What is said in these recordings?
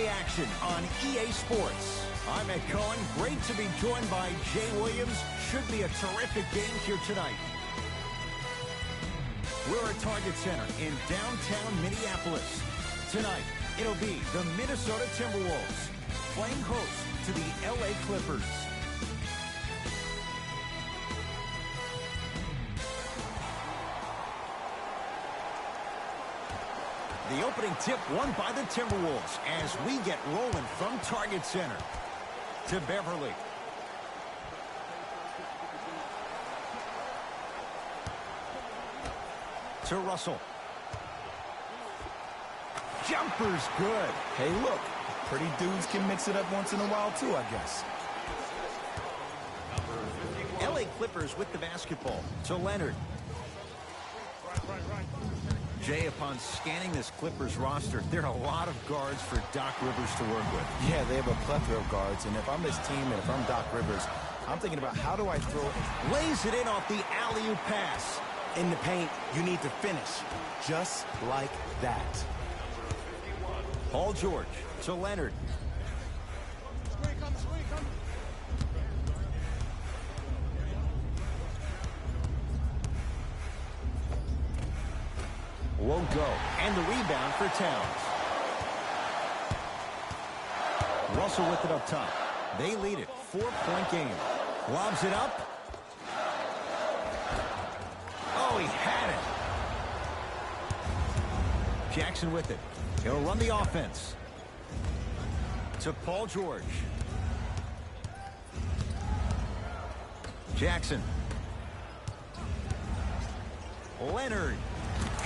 action on EA Sports. I'm Ed Cohen. Great to be joined by Jay Williams. Should be a terrific game here tonight. We're at Target Center in downtown Minneapolis. Tonight, it'll be the Minnesota Timberwolves playing host to the LA Clippers. The opening tip won by the Timberwolves as we get rolling from Target Center. To Beverly. To Russell. Jumper's good. Hey, look. Pretty dudes can mix it up once in a while, too, I guess. LA Clippers with the basketball. To Leonard. Jay, upon scanning this Clippers roster, there are a lot of guards for Doc Rivers to work with. Yeah, they have a plethora of guards, and if I'm this team and if I'm Doc Rivers, I'm thinking about how do I throw it. Lays it in off the alley-oop pass. In the paint, you need to finish. Just like that. Paul George to Leonard. Won't go. And the rebound for Towns. Russell with it up top. They lead it. 4-point game. Lobs it up. Oh, he had it. Jackson with it. He'll run the offense. To Paul George. Jackson. Leonard.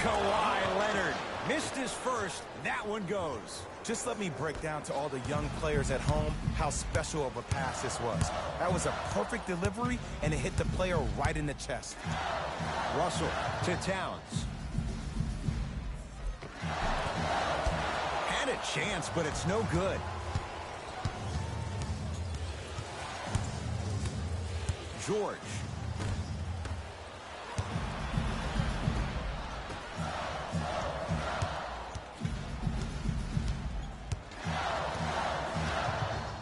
Kawhi Leonard missed his first. That one goes. Just let me break down to all the young players at home how special of a pass this was. That was a perfect delivery, and it hit the player right in the chest. Russell to Towns. Had a chance, but it's no good. George.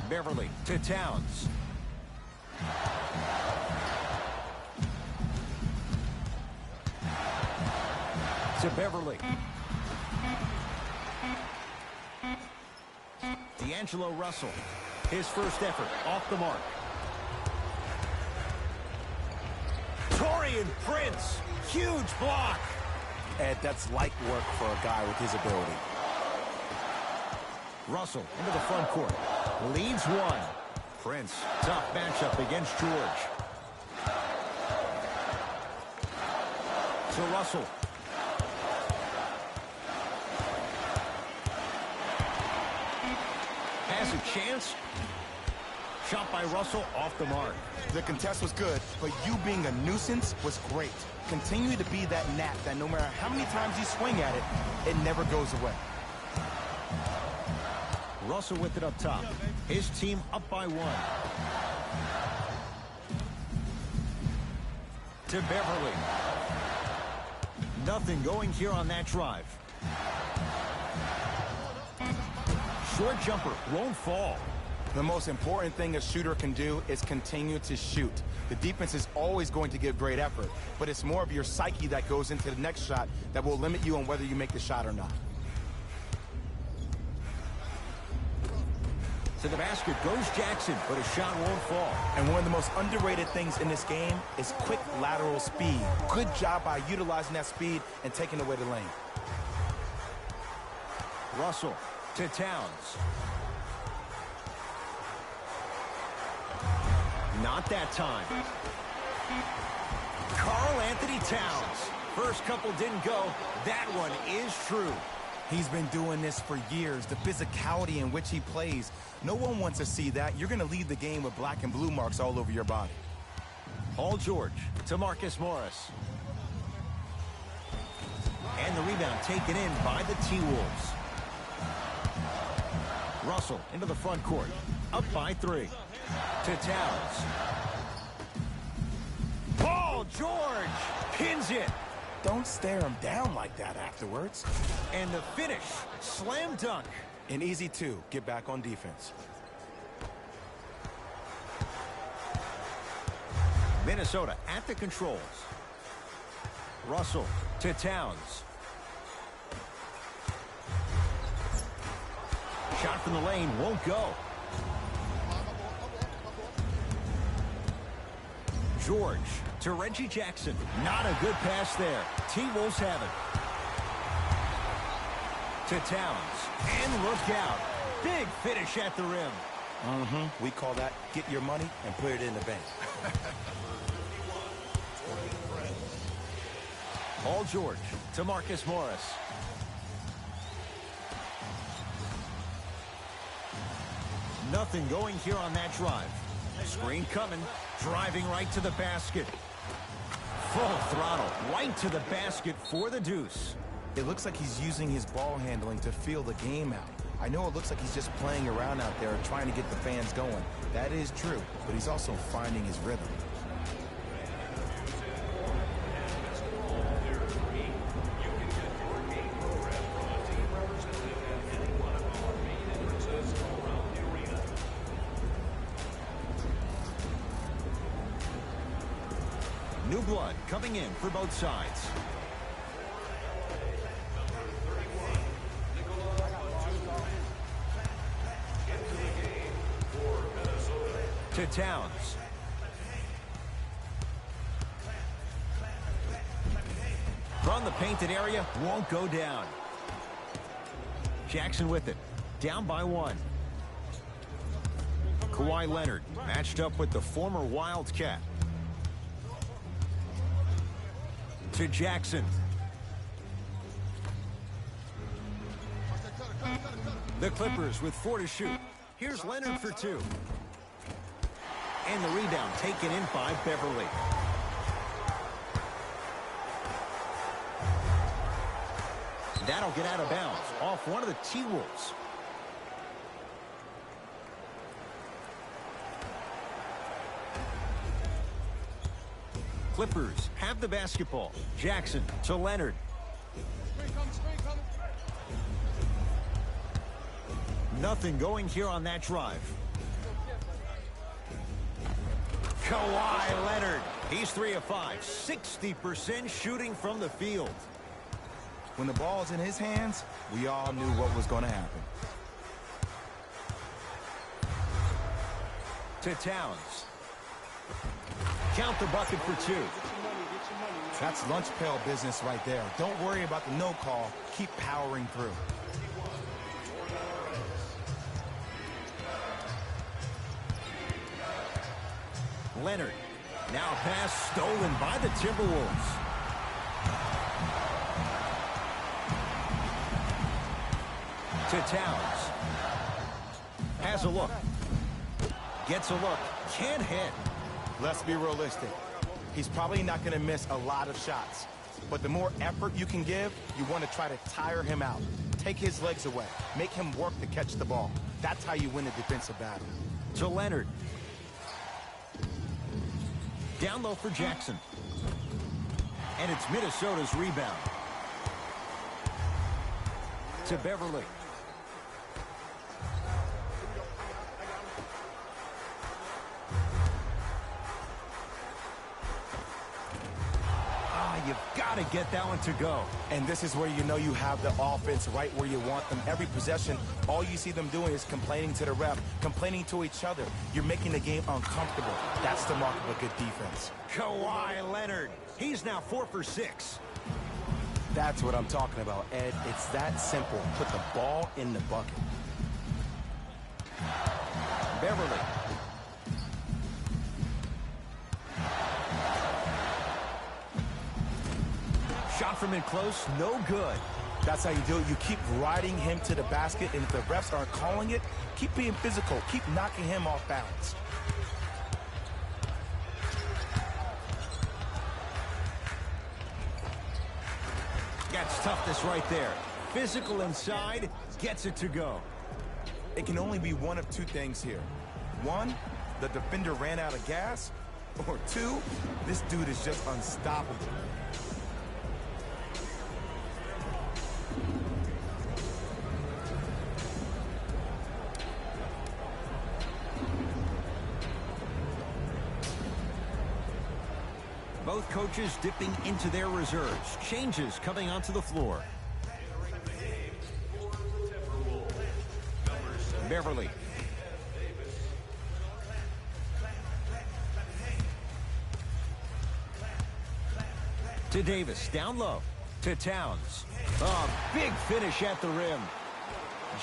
Beverly to Towns. To Beverly. D'Angelo Russell. His first effort off the mark. Taurean Prince. Huge block. Ed, that's light work for a guy with his ability. Russell into the front court. Leads one. Prince, tough matchup against George. To Russell. Has a chance. Shot by Russell off the mark. The contest was good, but you being a nuisance was great. Continue to be that gnat that no matter how many times you swing at it, it never goes away. Russell with it up top. His team up by one. To Beverly. Nothing going here on that drive. Short jumper won't fall. The most important thing a shooter can do is continue to shoot. The defense is always going to give great effort, but it's more of your psyche that goes into the next shot that will limit you on whether you make the shot or not. To the basket goes Jackson, but a shot won't fall. And one of the most underrated things in this game is quick lateral speed. Good job by utilizing that speed and taking away the lane. Russell to Towns. Not that time. Karl Anthony Towns. First couple didn't go. That one is true. He's been doing this for years. The physicality in which he plays. No one wants to see that. You're going to leave the game with black and blue marks all over your body. Paul George to Marcus Morris. And the rebound taken in by the T-Wolves. Russell into the front court. Up by 3. To Towns. Paul George pins it. Don't stare him down like that afterwards. And the finish, slam dunk. An easy two. Get back on defense. Minnesota at the controls. Russell to Towns. Shot from the lane won't go. George to Reggie Jackson. Not a good pass there. T-Wolves have it. To Towns. And look out. Big finish at the rim. We call that get your money and put it in the bank. Paul George to Marcus Morris. Nothing going here on that drive. Screen coming. Driving right to the basket. Full throttle. Right to the basket for the deuce. It looks like he's using his ball handling to feel the game out. I know it looks like he's just playing around out there trying to get the fans going. That is true, but he's also finding his rhythm. New blood coming in for both sides. To Towns. From the painted area, won't go down. Jackson with it. Down by one. Kawhi Leonard matched up with the former Wildcat. To Jackson. The Clippers with 4 to shoot. Here's Leonard for 2. And the rebound taken in by Beverly. That'll get out of bounds off one of the T-Wolves. Clippers have the basketball. Jackson to Leonard. Nothing going here on that drive. Kawhi Leonard. He's 3 of 5. 60% shooting from the field. When the ball's in his hands, we all knew what was going to happen. To Towns. Count the bucket for 2. That's lunch pail business right there. Don't worry about the no call. Keep powering through. Leonard. Now pass stolen by the Timberwolves. To Towns. Has a look. Gets a look. Can't hit. Let's be realistic. He's probably not going to miss a lot of shots. But the more effort you can give, you want to try to tire him out. Take his legs away. Make him work to catch the ball. That's how you win a defensive battle. To Leonard. Down low for Jackson. And it's Minnesota's rebound. To Beverly. You've got to get that one to go. And this is where you know you have the offense right where you want them. Every possession, all you see them doing is complaining to the ref, complaining to each other. You're making the game uncomfortable. That's the mark of a good defense. Kawhi Leonard. He's now 4 for 6. That's what I'm talking about, Ed. It's that simple. Put the ball in the bucket. Beverly. Shot from in close, no good. That's how you do it. You keep riding him to the basket, and if the refs aren't calling it, keep being physical. Keep knocking him off balance. That's toughness right there. Physical inside, gets it to go. It can only be one of 2 things here. 1, the defender ran out of gas, or 2, this dude is just unstoppable. Both coaches dipping into their reserves. Changes coming onto the floor. Beverly. To Davis, down low. To Towns. A big finish at the rim.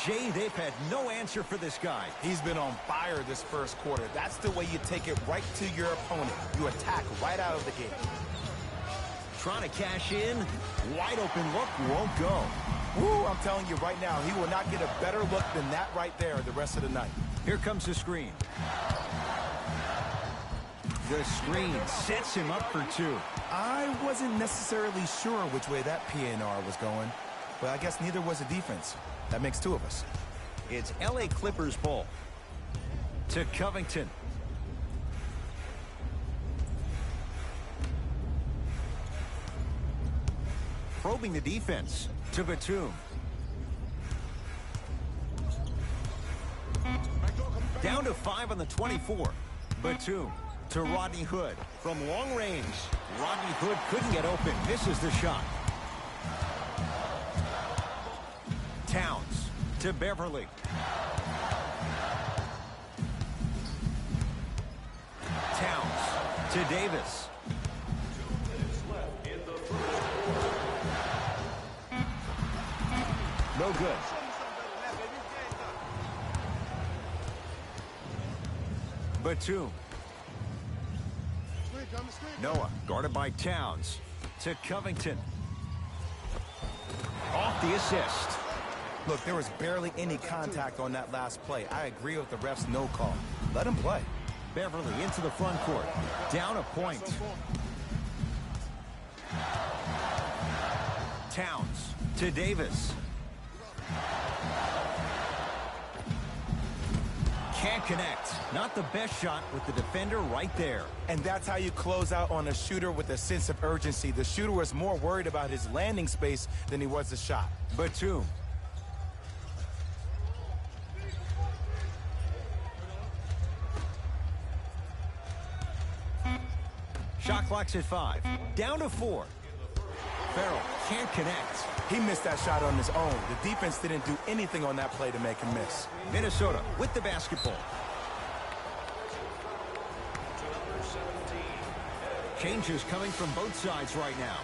Jay, they've had no answer for this guy. He's been on fire this first quarter. That's the way you take it right to your opponent. You attack right out of the gate. Trying to cash in. Wide open look, won't go. Woo, I'm telling you right now, he will not get a better look than that right there the rest of the night. Here comes the screen. The screen sets him up for two. I wasn't necessarily sure which way that PNR was going, but I guess neither was the defense. That makes two of us. It's LA Clippers ball. To Covington. Probing the defense. To Batum. Down to 5 on the 24. Batum. To Rodney Hood. From long range. Rodney Hood couldn't get open. Misses the shot. Towns. To Beverly. Towns. To Davis. No good. Batum. Noah, guarded by Towns. To Covington. Off the assist. Look, there was barely any contact on that last play. I agree with the ref's no call. Let him play. Beverly into the front court. Down a point. Towns to Davis. Can't connect. Not the best shot with the defender right there. And that's how you close out on a shooter with a sense of urgency. The shooter was more worried about his landing space than he was the shot. Batum. Shot clock's at 5. Down to 4. Farrell can't connect. He missed that shot on his own. The defense didn't do anything on that play to make him miss. Minnesota with the basketball. Changes coming from both sides right now.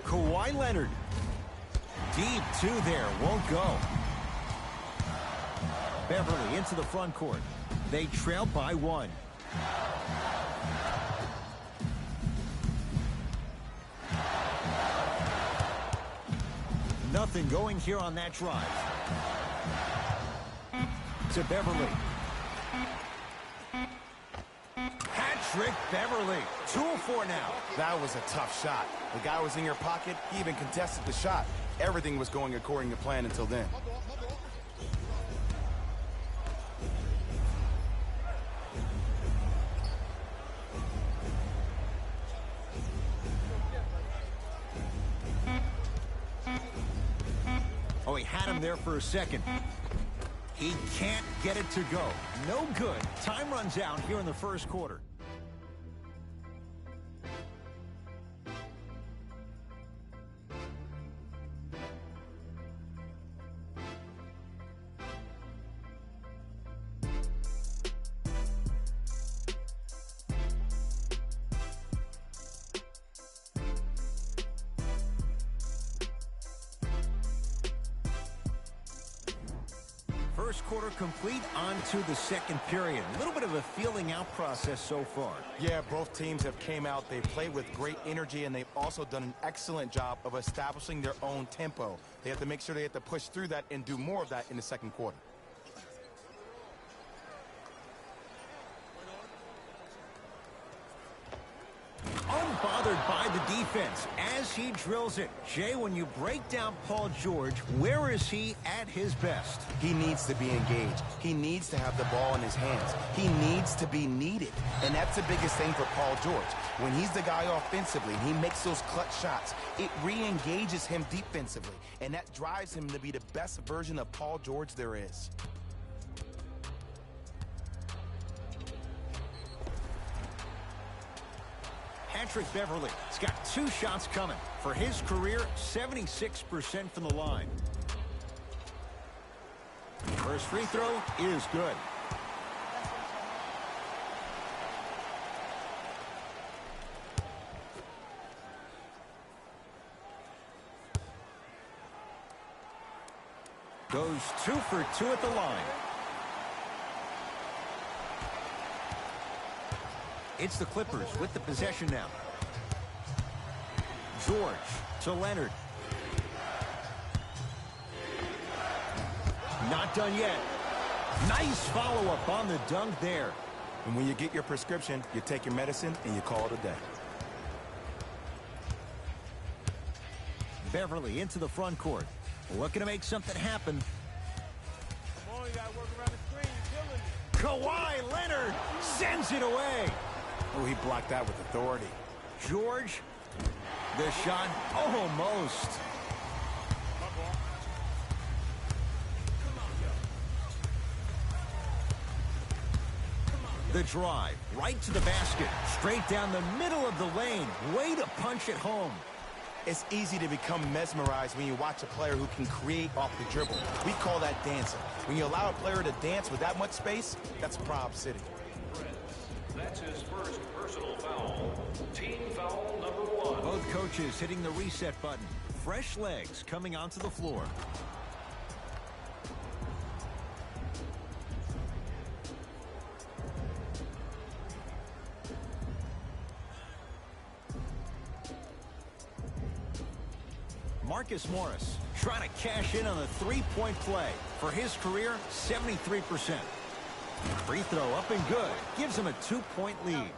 Kawhi Leonard. Deep two there, won't go. Beverly into the front court. They trail by 1. Nothing going here on that drive. To Beverly. Hat-trick Beverly. 2 of 4 now. That was a tough shot. The guy was in your pocket. He even contested the shot. Everything was going according to plan until then. Oh, he had him there for a second. He can't get it to go. No good. Time runs out here in the first quarter. First quarter complete, on to the second period. A little bit of a feeling out process so far. Yeah, both teams have came out. They've played with great energy, and they've also done an excellent job of establishing their own tempo. They have to make sure they have to push through that and do more of that in the second quarter. Unbothered by the defense as he drills it. Jay, when you break down Paul George, where is he at his best? He needs to be engaged. He needs to have the ball in his hands. He needs to be needed. And that's the biggest thing for Paul George. When he's the guy offensively and he makes those clutch shots, it re-engages him defensively. And that drives him to be the best version of Paul George there is. Patrick Beverley has got 2 shots coming. For his career, 76% from the line. First free throw is good. Goes 2 for 2 at the line. It's the Clippers with the possession now. George to Leonard. Not done yet. Nice follow-up on the dunk there. And when you get your prescription, you take your medicine and you call it a day. Beverley into the front court. Looking to make something happen. Come on, you gotta work around the screen. You're killing me. Kawhi Leonard sends it away. Oh, he blocked that with authority. George, the shot almost. The drive, right to the basket, straight down the middle of the lane. Way to punch it home. It's easy to become mesmerized when you watch a player who can create off the dribble. We call that dancing. When you allow a player to dance with that much space, that's Prob City. That's his first personal foul. Team foul number 1. Both coaches hitting the reset button. Fresh legs coming onto the floor. Marcus Morris trying to cash in on the three-point play. For his career, 73%. Free throw up and good. Gives him a 2-point lead.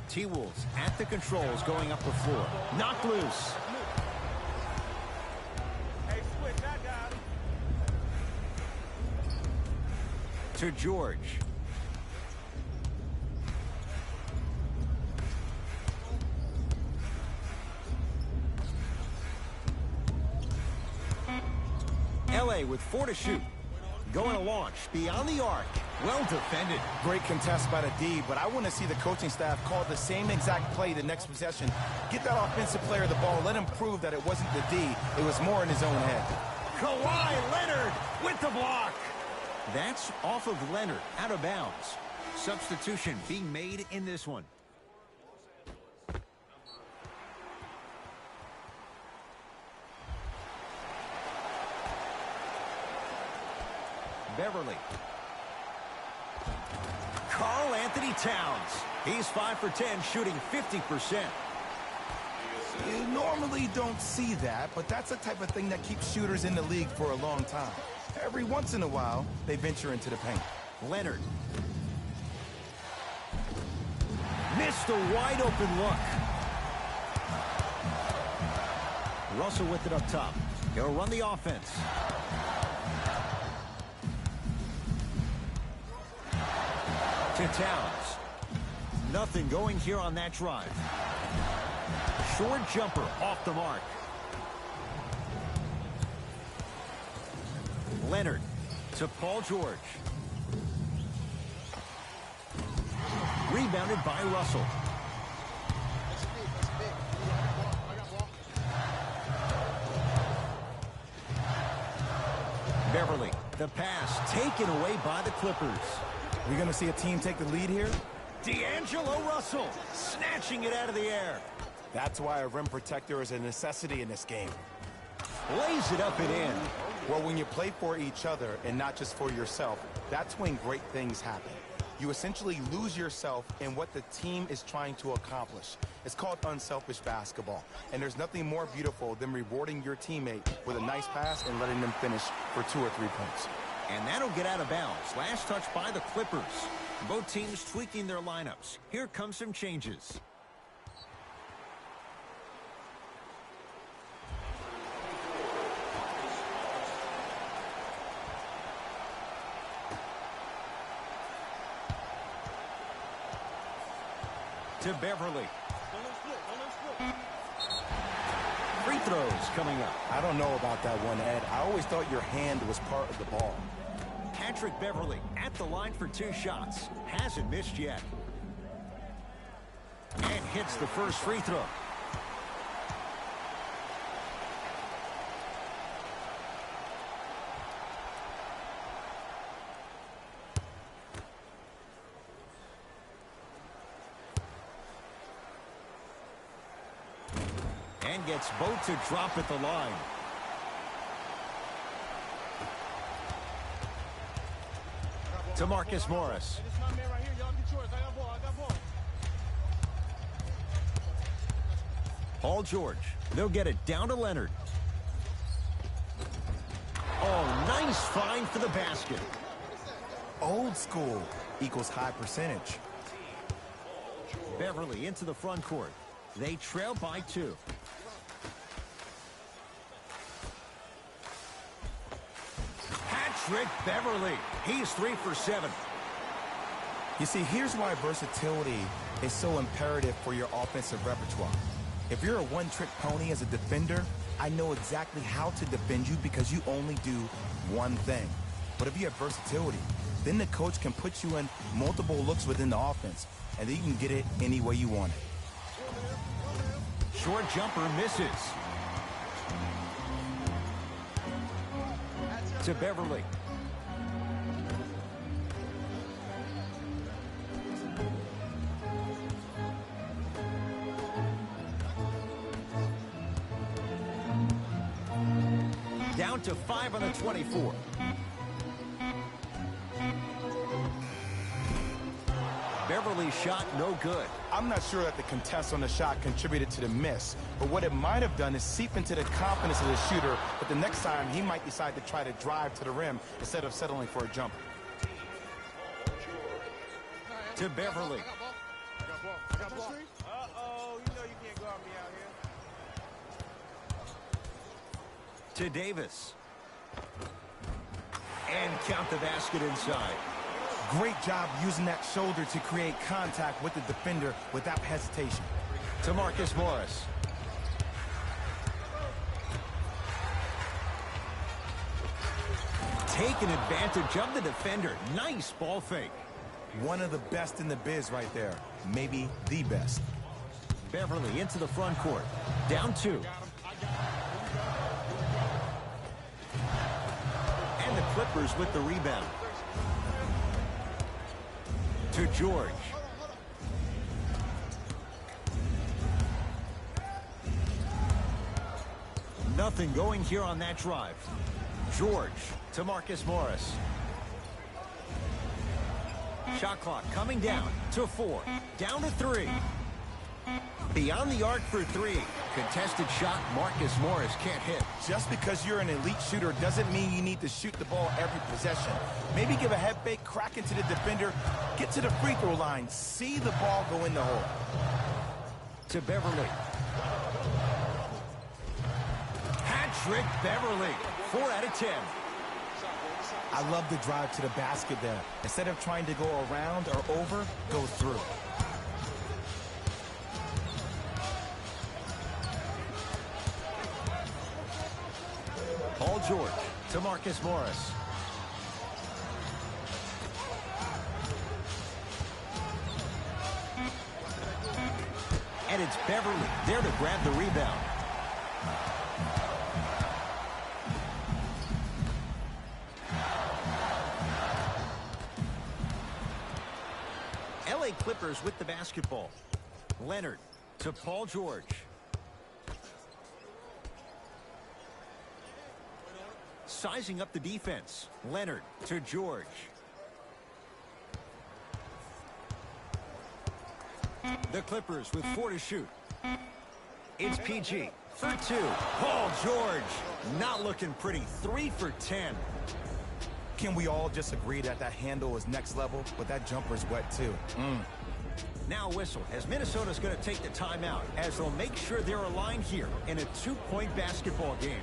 T-Wolves at the controls going up the floor. Knocked loose. Hey, switch, I got him. To George. LA with 4 to shoot. Going to launch beyond the arc. Well defended. Great contest by the D, but I want to see the coaching staff call the same exact play the next possession. Get that offensive player the ball. Let him prove that it wasn't the D. It was more in his own head. Kawhi Leonard with the block. That's off of Leonard, out of bounds. Substitution being made in this one. Beverley. Karl Anthony Towns. He's 5 for 10, shooting 50%. You normally don't see that, but that's the type of thing that keeps shooters in the league for a long time. Every once in a while, they venture into the paint. Leonard. Missed a wide open look. Russell with it up top. He'll run the offense. To Towns. Nothing going here on that drive. Short jumper off the mark. Leonard to Paul George. Rebounded by Russell. Beverley, the pass taken away by the Clippers. We're going to see a team take the lead here. D'Angelo Russell snatching it out of the air. That's why a rim protector is a necessity in this game. Lays it up and in. Well, when you play for each other and not just for yourself, that's when great things happen. You essentially lose yourself in what the team is trying to accomplish. It's called unselfish basketball. And there's nothing more beautiful than rewarding your teammate with a nice pass and letting them finish for 2 or 3 points. And that'll get out of bounds. Last touch by the Clippers. Both teams tweaking their lineups. Here come some changes. To Beverly. Free throws coming up. I don't know about that one, Ed. I always thought your hand was part of the ball. Patrick Beverly at the line for 2 shots. Hasn't missed yet. And hits the first free throw. And gets both to drop at the line. To Marcus Morris. Paul George. They'll get it down to Leonard. Oh, nice find for the basket. Old school equals high percentage. Beverly into the front court. They trail by 2. Patrick Beverly. He's 3 for 7. You see, here's why versatility is so imperative for your offensive repertoire. If you're a one-trick pony as a defender, I know exactly how to defend you because you only do one thing. But if you have versatility, then the coach can put you in multiple looks within the offense, and then you can get it any way you want it. Short jumper misses. To Beverly. Down to 5 on the 24. Beverly's shot no good. I'm not sure that the contest on the shot contributed to the miss, but what it might have done is seep into the confidence of the shooter, but the next time he might decide to try to drive to the rim instead of settling for a jumper. To Beverly. Uh-oh, you know you can't guard me out here. To Davis. And count the basket inside. Great job using that shoulder to create contact with the defender without hesitation. To Marcus Morris. Taking advantage of the defender. Nice ball fake. One of the best in the biz right there. Maybe the best. Beverly into the front court. Down 2. And the Clippers with the rebound. To George. Nothing going here on that drive. George to Marcus Morris. Shot clock coming down to 4. Down to 3. Beyond the arc for 3. Contested shot, Marcus Morris can't hit. Just because you're an elite shooter doesn't mean you need to shoot the ball every possession. Maybe give a head fake, crack into the defender, get to the free throw line, see the ball go in the hole. To Beverly. Patrick Beverly, 4 out of 10. I love the drive to the basket there. Instead of trying to go around or over, go through. Paul George to Marcus Morris. And it's Beverly there to grab the rebound. LA Clippers with the basketball. Leonard to Paul George. Sizing up the defense. Leonard to George. The Clippers with 4 to shoot. It's PG for 2. Paul George not looking pretty. 3 for 10. Can we all just agree that that handle is next level, but that jumper's wet too? Now a whistle as Minnesota's going to take the timeout as they'll make sure they're aligned here in a 2-point basketball game.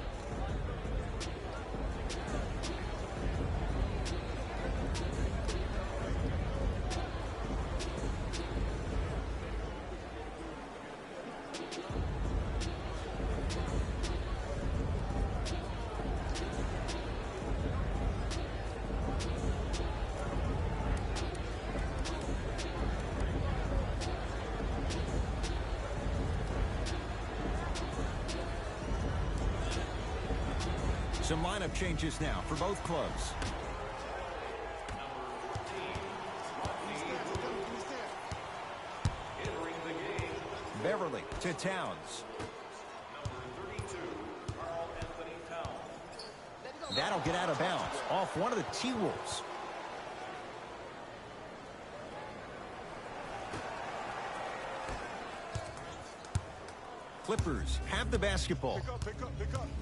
Some lineup changes now for both clubs. Entering the game, Beverly to Towns. number 32, Karl Anthony Towns. That'll get out of bounds off one of the T-Wolves. Clippers have the basketball. Pick up.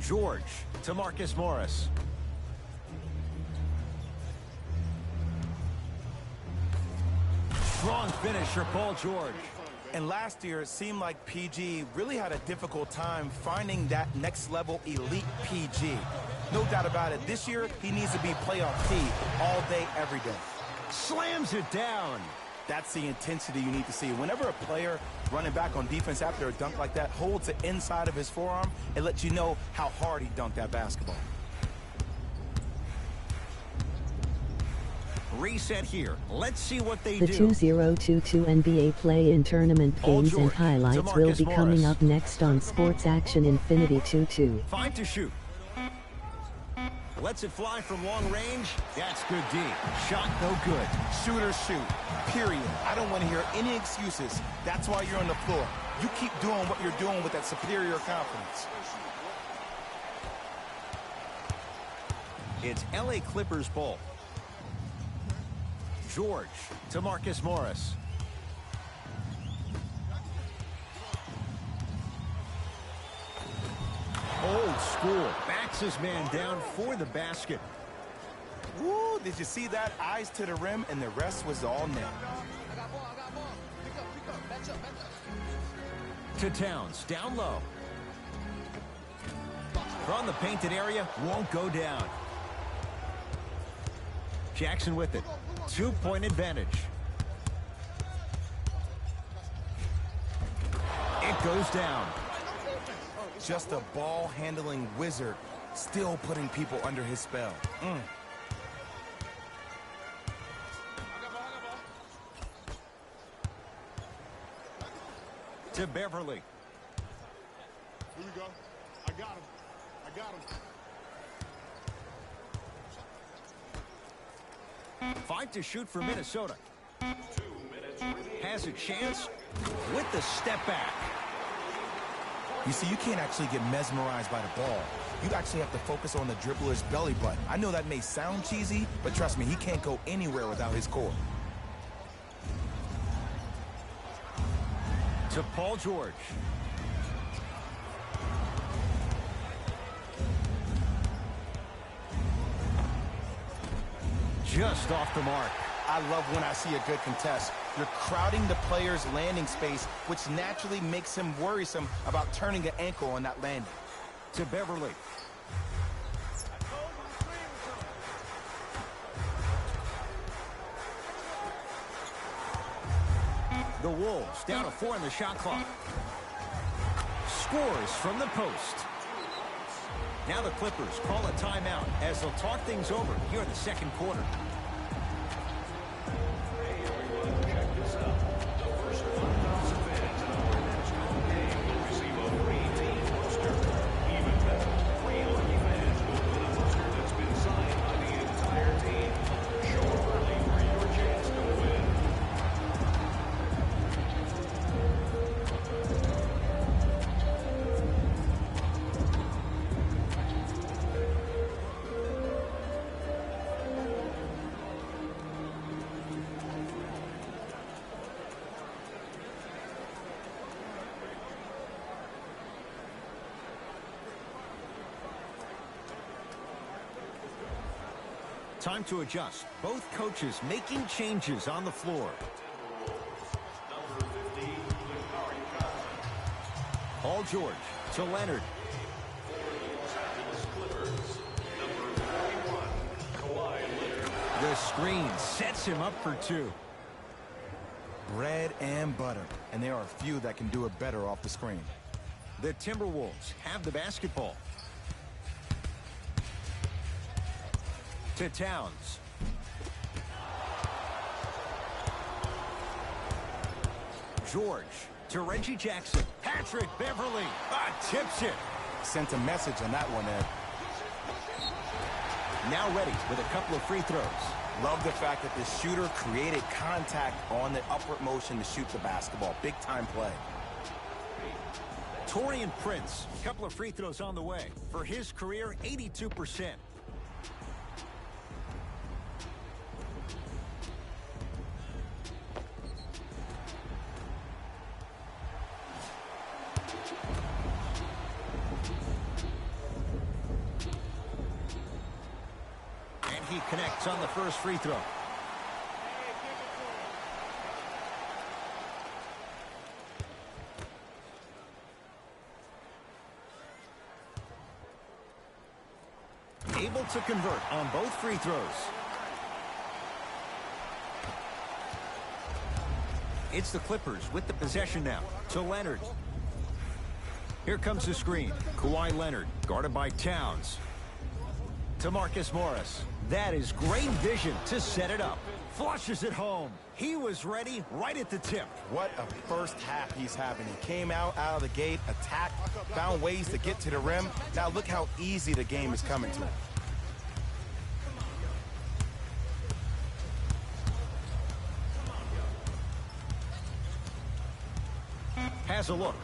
George to Marcus Morris. Strong finish for Paul George. And last year, it seemed like PG really had a difficult time finding that next level elite PG. No doubt about it, this year, he needs to be playoff P all day, every day. Slams it down. That's the intensity you need to see. Whenever a player running back on defense after a dunk like that holds the inside of his forearm, it lets you know how hard he dunked that basketball. Reset here. Let's see what they The do. 2022 NBA play-in tournament Paul games and George to highlights will Marcus be coming Morris. up next on Sports Action Infinity 22. 5 to shoot. Lets it fly from long range. That's good D. Shot no good. Shooters shoot, period. I don't want to hear any excuses. That's why you're on the floor. You keep doing what you're doing with that superior confidence. It's LA Clippers ball. George to Marcus Morris. Old school. Backs his man down for the basket. Woo, did you see that? Eyes to the rim, and the rest was all net. To Towns. Down low. From the painted area. Won't go down. Jackson with it. 2-point advantage. It goes down. Just a ball-handling wizard, still putting people under his spell. To Beverly. Here we go. I got him. 5 to shoot for Minnesota. 2 minutes remaining. Has a chance with the step back. You see, you can't actually get mesmerized by the ball. You actually have to focus on the dribbler's belly button. I know that may sound cheesy, but trust me, he can't go anywhere without his core. To Paul George. Just off the mark. I love when I see a good contest. You're crowding the player's landing space, which naturally makes him worrisome about turning an ankle on that landing. To Beverly. The Wolves down to 4 in the shot clock. Scores from the post. Now the Clippers call a timeout as they'll talk things over here in the second quarter. Hey everyone, check this out. The first 1,000 fans in our next home game will receive a free team poster. Even better, 3 lucky fans will win a poster that's been signed by the entire team. Show up early for your chance to win. Time to adjust. Both coaches making changes on the floor. Number 50, Luke Paul George to Leonard. Los Angeles Clippers. Number 41, Kawhi Leonard. The screen sets him up for two. Bread and butter, and there are a few that can do it better off the screen. The Timberwolves have the basketball. To Towns. George to Reggie Jackson. Patrick Beverly tips it. Sent a message on that one, Ed. Now ready with a couple of free throws. Love the fact that the shooter created contact on the upward motion to shoot the basketball. Big time play. Taurean Prince, a couple of free throws on the way. For his career, 82%. And he connects on the first free throw. Able to convert on both free throws. It's the Clippers with the possession now to Leonard. Here comes the screen. Kawhi Leonard guarded by Towns. To Marcus Morris. That is great vision to set it up. Flushes it home. He was ready right at the tip. What a first half he's having. He came out of the gate, attacked, found ways to get to the rim. Now look how easy the game is coming to him. Has a look.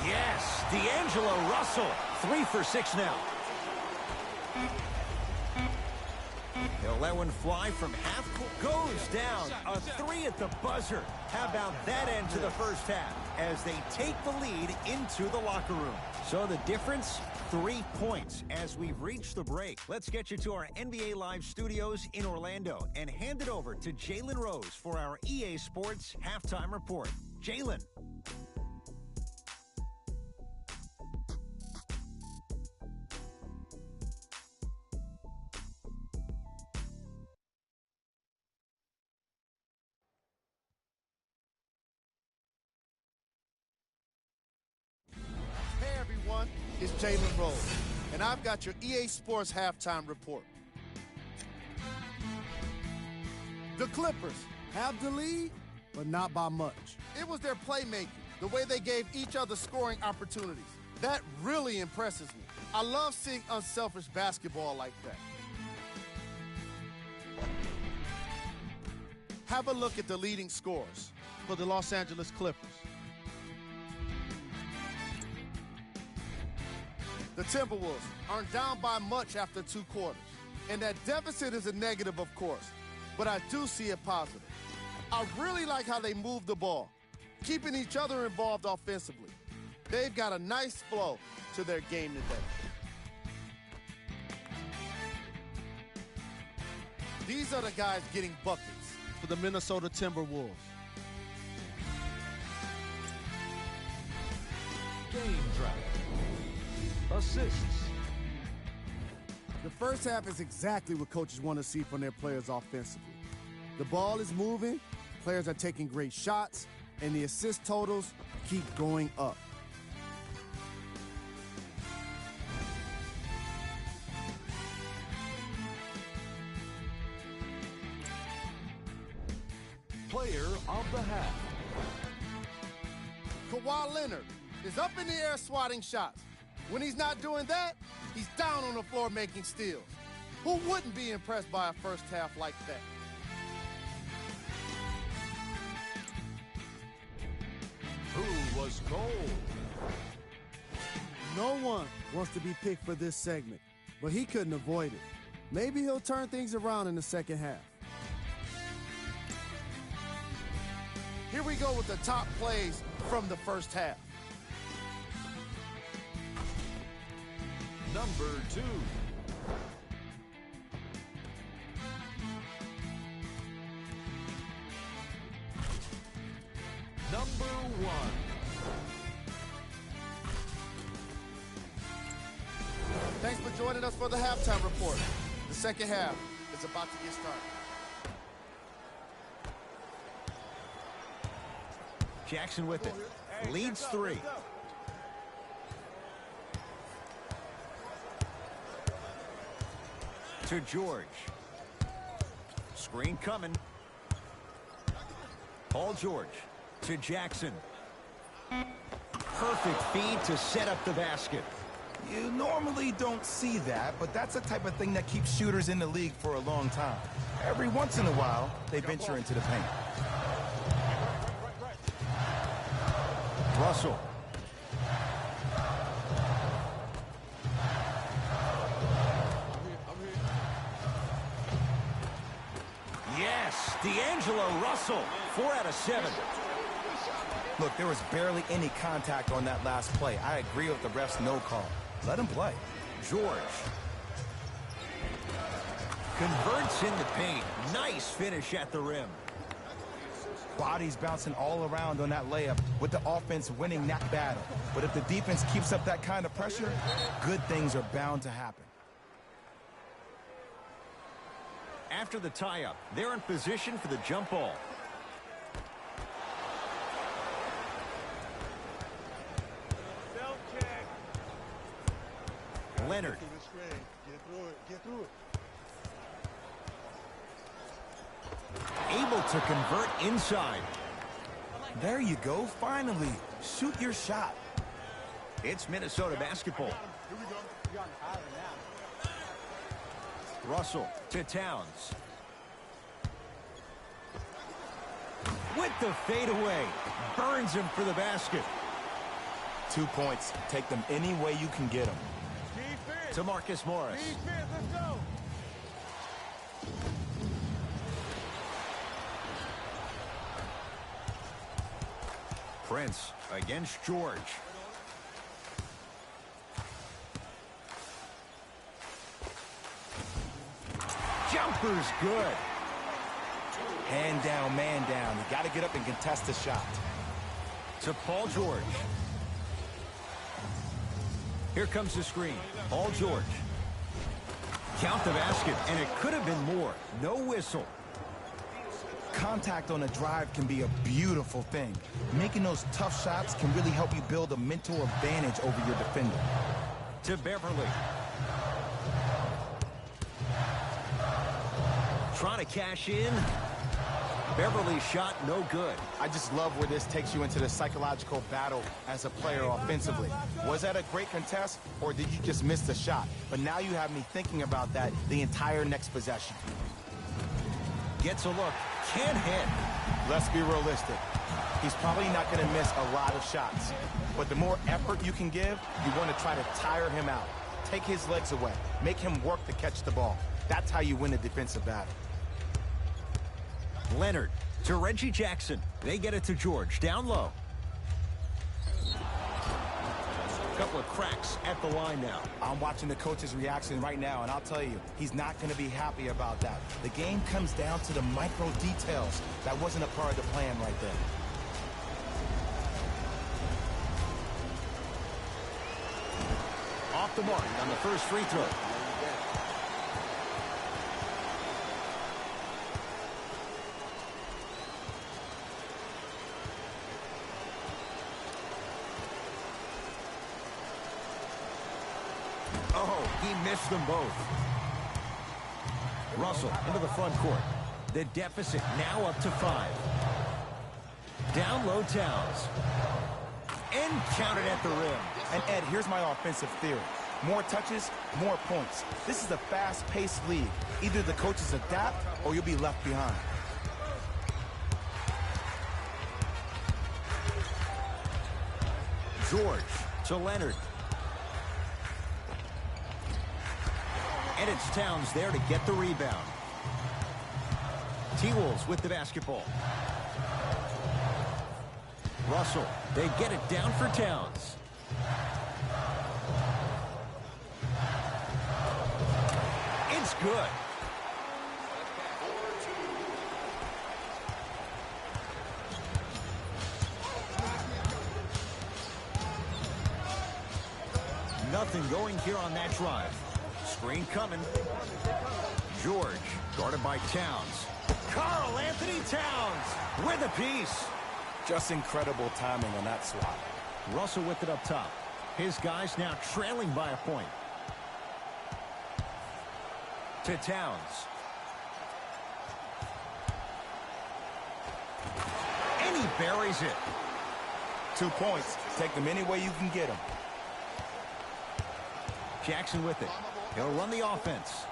Yes, D'Angelo Russell. 3 for 6 now. He'll let one fly from half court. Goes down. A 3 at the buzzer. How about that end to the first half as they take the lead into the locker room. So the difference, 3 points as we've reached the break. Let's get you to our NBA Live studios in Orlando and hand it over to Jalen Rose for our EA Sports halftime report. Jalen. Hey everyone, it's Jalen Rose, and I've got your EA Sports halftime report. The Clippers have the lead, but not by much. It was their playmaking, the way they gave each other scoring opportunities. That really impresses me. I love seeing unselfish basketball like that. Have a look at the leading scorers for the Los Angeles Clippers. The Timberwolves aren't down by much after 2 quarters. And that deficit is a negative, of course, but I do see it positive. I really like how they move the ball, keeping each other involved offensively. They've got a nice flow to their game today. These are the guys getting buckets for the Minnesota Timberwolves. Game drive. Assists. The first half is exactly what coaches want to see from their players offensively. The ball is moving, players are taking great shots, and the assist totals keep going up. Player of the half. Kawhi Leonard is up in the air swatting shots. When he's not doing that, he's down on the floor making steals. Who wouldn't be impressed by a first half like that? Who was cold? No one wants to be picked for this segment, but he couldn't avoid it. Maybe he'll turn things around in the second half. Here we go with the top plays from the first half. Number 2. one. Thanks for joining us for the halftime report. The second half is about to get started. Jackson with it. Leads 3. To George. Screen coming. Paul George to Jackson. Perfect feed to set up the basket. You normally don't see that, but that's the type of thing that keeps shooters in the league for a long time. Every once in a while, they venture into the paint. Russell. Yes, D'Angelo Russell. 4 out of 7. Look, there was barely any contact on that last play. I agree with the ref's no call. Let him play. George. Converts in the paint. Nice finish at the rim. Bodies bouncing all around on that layup with the offense winning that battle. But if the defense keeps up that kind of pressure, good things are bound to happen. After the tie-up, they're in position for the jump ball. Leonard. Get through it. Able to convert inside. There you go, finally. Shoot your shot. It's Minnesota basketball. Russell to Towns. With the fadeaway. Burns him for the basket. 2 points. Take them any way you can get them. To Marcus Morris. Let's go. Prince against George. Jumper's good. Hand down, man down. You got to get up and contest the shot. To Paul George. Here comes the screen. Paul George. Count the basket, and it could have been more. No whistle. Contact on a drive can be a beautiful thing. Making those tough shots can really help you build a mental advantage over your defender. To Beverly. Trying to cash in. Beverly's shot no good. I just love where this takes you into the psychological battle as a player offensively. Was that a great contest, or did you just miss the shot? But now you have me thinking about that the entire next possession. Gets a look. Can't hit. Let's be realistic. He's probably not going to miss a lot of shots. But the more effort you can give, you want to try to tire him out. Take his legs away. Make him work to catch the ball. That's how you win a defensive battle. Leonard to Reggie Jackson. They get it to George. Down low. Couple of cracks at the line now. I'm watching the coach's reaction right now, and I'll tell you, he's not going to be happy about that. The game comes down to the micro details. That wasn't a part of the plan right there. Off the mark on the first free throw. Oh, he missed them both. Russell into the front court. The deficit now up to 5. Down low Towns. And counted at the rim. And Ed, here's my offensive theory. More touches, more points. This is a fast-paced league. Either the coaches adapt or you'll be left behind. George to Leonard. And it's Towns there to get the rebound. T-Wolves with the basketball. Russell, they get it down for Towns. It's good. nothing going here on that drive. Screen coming. George, guarded by Towns. Karl Anthony Towns with a piece. Just incredible timing on that swat. Russell with it up top. His guys now trailing by a point. To Towns. And he buries it. 2 points. Take them any way you can get them. Jackson with it. He'll run the offense.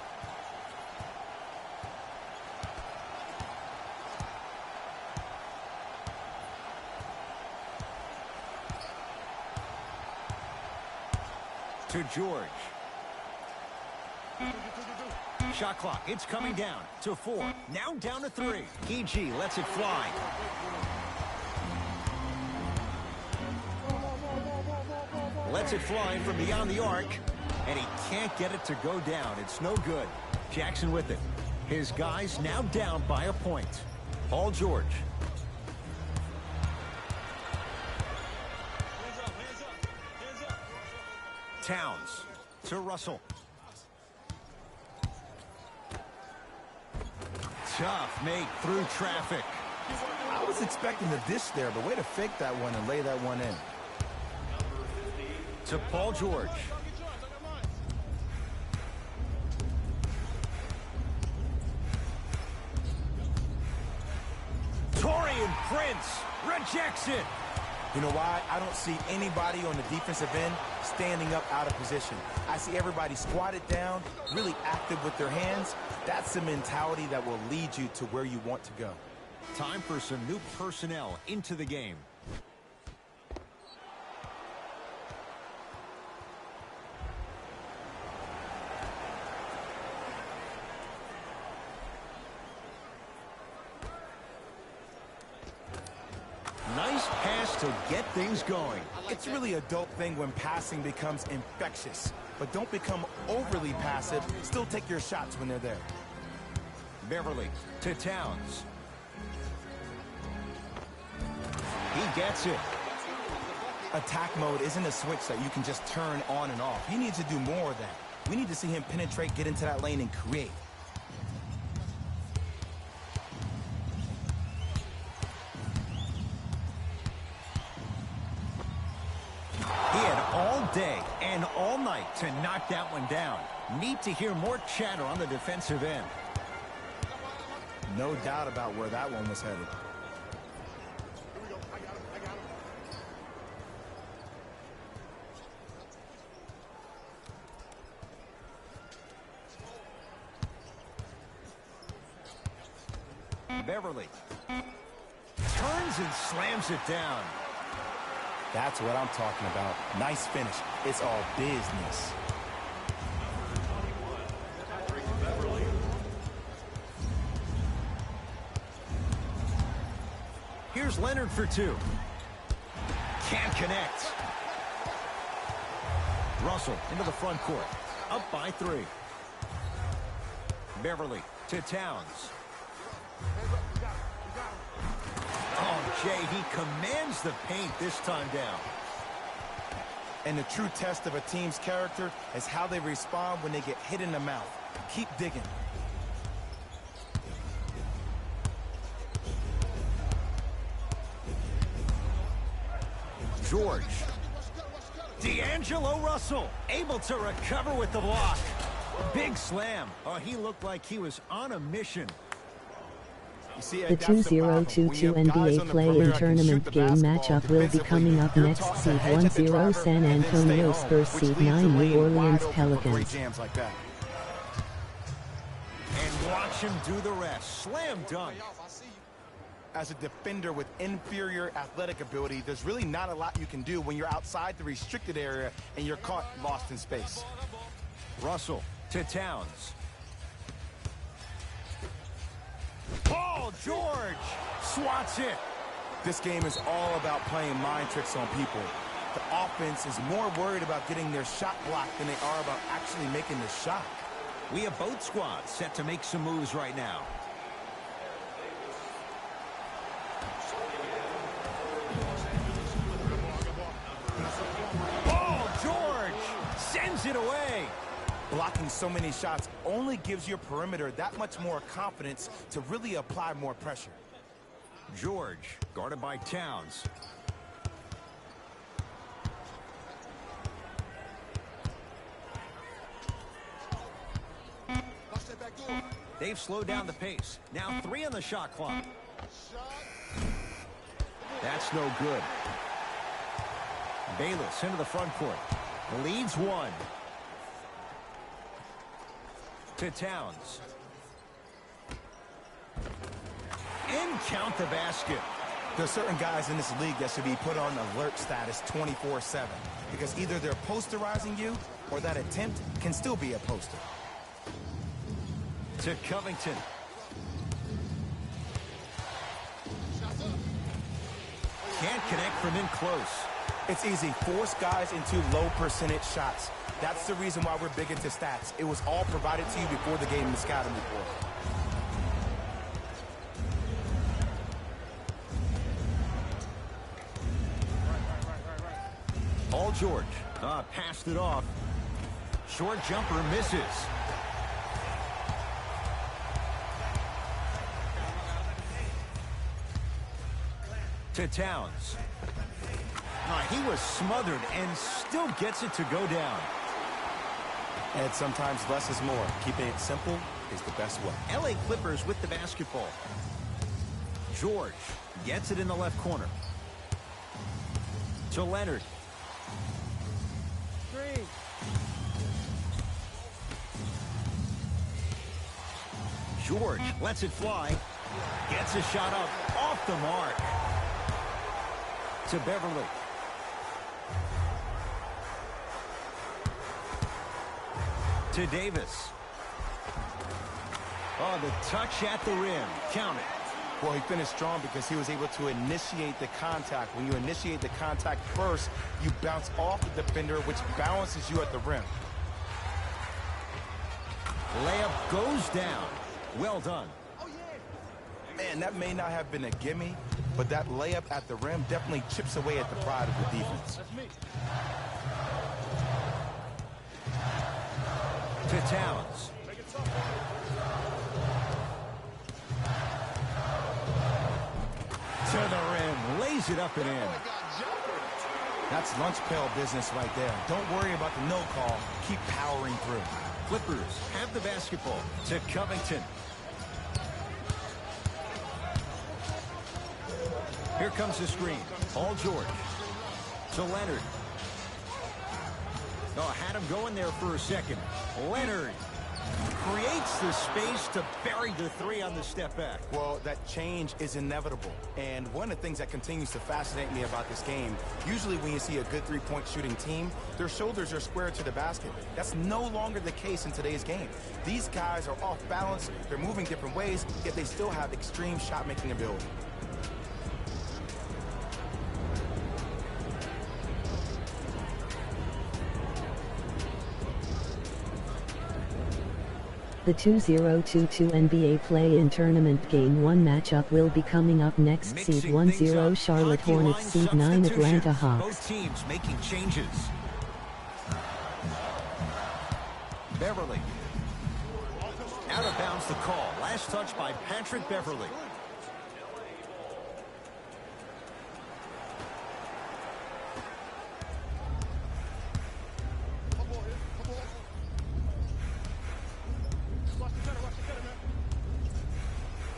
To George. Shot clock. It's coming down to 4. Now down to 3. EG lets it fly. Lets it fly from beyond the arc. And he can't get it to go down. It's no good. Jackson with it. His guys now down by a point. Paul George. Towns to Russell. Tough make through traffic. I was expecting the dish there, but way to fake that one and lay that one in. To Paul George. Torian Prince rejects it. You know why? I don't see anybody on the defensive end standing up out of position. I see everybody squatted down, really active with their hands. That's the mentality that will lead you to where you want to go. Time for some new personnel into the game. Nice pass to get things going. It's really a dope thing when passing becomes infectious. But don't become overly passive. Still take your shots when they're there. Beverly to Towns. He gets it. Attack mode isn't a switch that you can just turn on and off. He needs to do more of that. We need to see him penetrate, get into that lane, and create. He had all day and all night to knock that one down. Need to hear more chatter on the defensive end. No doubt about where that one was headed. Beverly turns and slams it down. That's what I'm talking about. Nice finish. It's all business. Here's Leonard for 2. Can't connect. Russell into the front court. Up by 3. Beverly to Towns. Oh, Jay, he commands the paint this time down. And the true test of a team's character is how they respond when they get hit in the mouth. Keep digging. George. D'Angelo Russell able to recover with the block. Big slam. Oh, he looked like he was on a mission. The 2022 NBA Play-In Tournament game matchup will be coming up next. Seed 1-0 San Antonio Spurs, Seed 9 New Orleans Pelicans. And watch him do the rest. Slam dunk. As a defender with inferior athletic ability, there's really not a lot you can do when you're outside the restricted area and you're caught lost in space. Russell to Towns. Paul George swats it. This game is all about playing mind tricks on people. The offense is more worried about getting their shot blocked than they are about actually making the shot. We have both squads set to make some moves right now. Paul George sends it away. Blocking so many shots only gives your perimeter that much more confidence to really apply more pressure. George, guarded by Towns. They've slowed down the pace. Now 3 on the shot clock. That's no good. Bayless into the front court. Leads 1. To Towns. And count the basket. There's certain guys in this league that should be put on alert status 24/7 because either they're posterizing you or that attempt can still be a poster. To Covington. Can't connect from in close. It's easy. Force guys into low percentage shots. That's the reason why we're big into stats. It was all provided to you before the game in the scouting report. Paul George. Passed it off. Short jumper misses. To Towns. He was smothered and still gets it to go down. And sometimes less is more. Keeping it simple is the best way. LA Clippers with the basketball. George gets it in the left corner. To Leonard. Screen. George lets it fly. Gets a shot up off the mark. To Beverly. To Davis. Oh, the touch at the rim. Count it. Well, he finished strong because he was able to initiate the contact. When you initiate the contact first, you bounce off the defender, which balances you at the rim. Layup goes down. Well done. Man, that may not have been a gimme, but that layup at the rim definitely chips away at the pride of the defense. That's me. To Towns. Make it tough. To the rim. Lays it up and in. That's lunch pail business right there. Don't worry about the no call. Keep powering through. Clippers have the basketball. To Covington. Here comes the screen. Paul George. To Leonard. Had him going there for a second. Leonard creates the space to bury the 3 on the step back. Well, that change is inevitable. And one of the things that continues to fascinate me about this game, usually when you see a good three-point shooting team, their shoulders are square to the basket. That's no longer the case in today's game. These guys are off balance, they're moving different ways, yet they still have extreme shot-making ability. The 2022 NBA Play-In Tournament Game 1 matchup will be coming up next. Seed 1-0 Charlotte Hornets, Seed 9 Atlanta Hawks. Both teams making changes. Beverly. Out of bounds the call. Last touch by Patrick Beverly.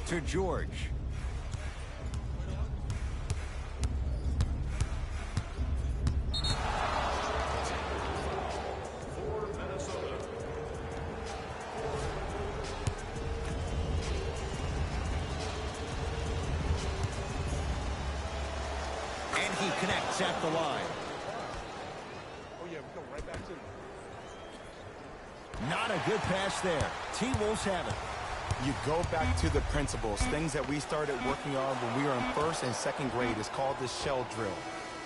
To George. And he connects at the line. Oh, yeah, we go right back to it. Not a good pass there. T-Wolves have it. You go back to the principles, things that we started working on when we were in first and second grade. It's called the shell drill.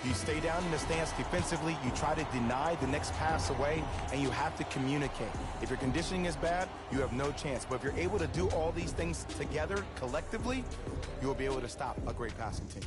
You stay down in the stance defensively, you try to deny the next pass away, and you have to communicate. If your conditioning is bad, you have no chance. But if you're able to do all these things together, collectively, you will be able to stop a great passing team.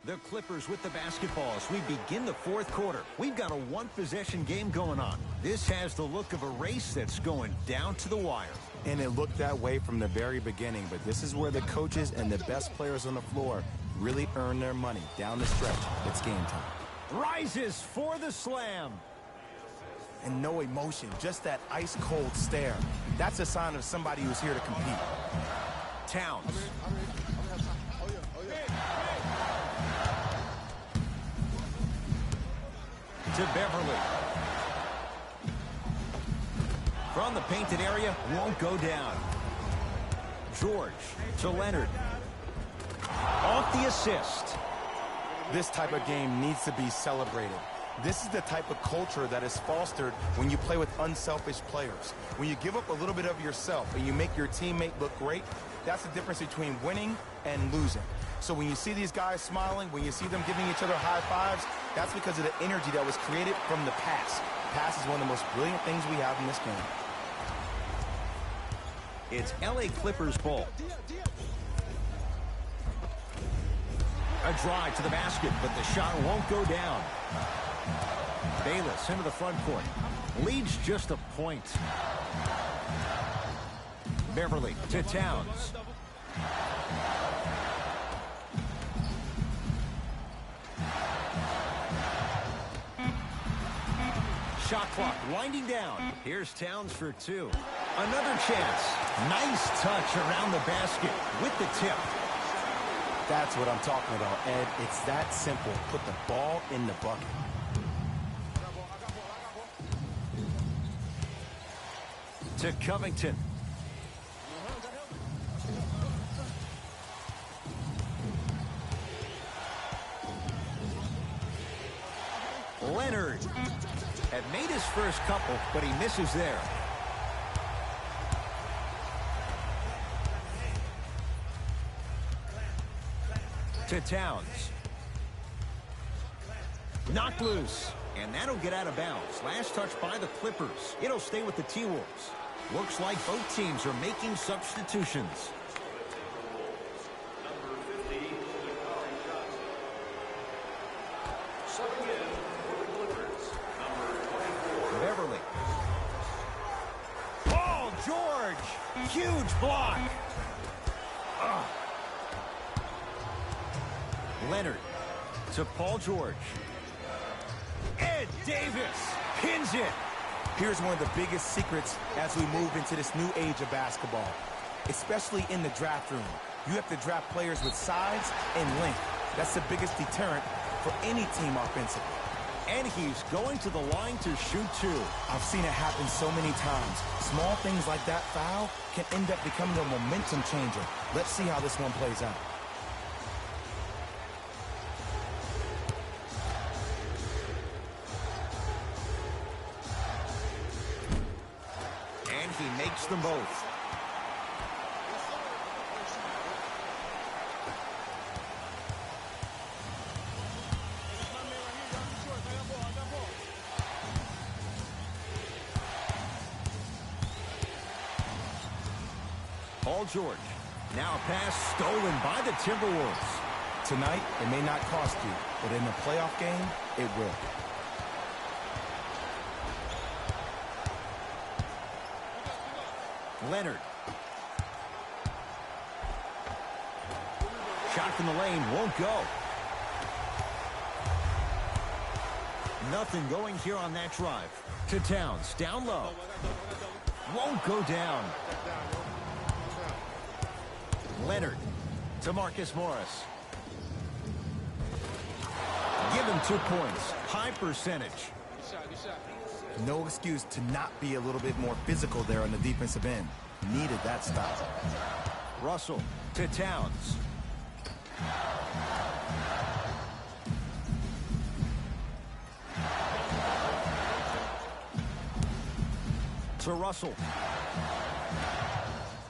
The Clippers with the basketball as we begin the fourth quarter. We've got a one-possession game going on. This has the look of a race that's going down to the wire. And it looked that way from the very beginning, but this is where the coaches and the best players on the floor really earn their money. Down the stretch, it's game time. Rises for the slam. And no emotion, just that ice-cold stare. That's a sign of somebody who's here to compete. Towns. To Beverly. From the painted area, won't go down. George to Leonard. Off the assist. This type of game needs to be celebrated. This is the type of culture that is fostered when you play with unselfish players. When you give up a little bit of yourself and you make your teammate look great, that's the difference between winning and losing. So when you see these guys smiling, when you see them giving each other high fives, that's because of the energy that was created from the pass. Pass is one of the most brilliant things we have in this game. It's LA Clippers ball. A drive to the basket, but the shot won't go down. Bayless into the front court. Leads just a point. Beverly to Towns. Shot clock winding down. Here's Towns for two. Another chance. Nice touch around the basket with the tip. That's what I'm talking about, Ed. It's that simple. Put the ball in the bucket. To Covington. Leonard had made his first couple, but he misses there. To Towns. Knocked loose, and that'll get out of bounds. Last touch by the Clippers. It'll stay with the T-Wolves. Looks like both teams are making substitutions. Beverly. Paul George. Huge block. Leonard to Paul George. Ed Davis pins it. Here's one of the biggest secrets as we move into this new age of basketball, especially in the draft room. You have to draft players with size and length. That's the biggest deterrent for any team offensively. And he's going to the line to shoot two. I've seen it happen so many times. Small things like that foul can end up becoming a momentum changer. Let's see how this one plays out. And he makes them both. Paul George. Now a pass stolen by the Timberwolves. Tonight, it may not cost you, but in the playoff game, it will. Leonard. Shot from the lane won't go. Nothing going here on that drive. To Towns, down low. Won't go down. Leonard to Marcus Morris. Give him 2 points. High percentage. No excuse to not be a little bit more physical there on the defensive end. Needed that stop. Russell to Towns. To Russell.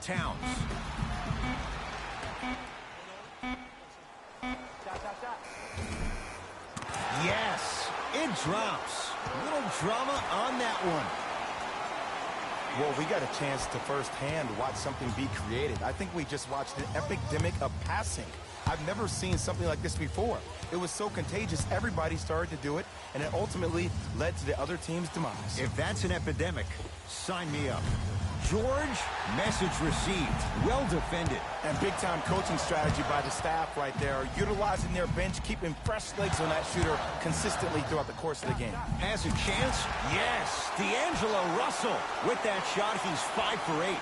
Towns. Yes, it drops. A little drama on that one. Well, we got a chance to firsthand watch something be created. I think we just watched an epidemic of passing. I've never seen something like this before. It was so contagious, everybody started to do it, and it ultimately led to the other team's demise. If that's an epidemic, sign me up. George, message received. Well defended. And big-time coaching strategy by the staff right there, utilizing their bench, keeping fresh legs on that shooter consistently throughout the course of the game. Has a chance? Yes. D'Angelo Russell. With that shot, he's 5 for 8.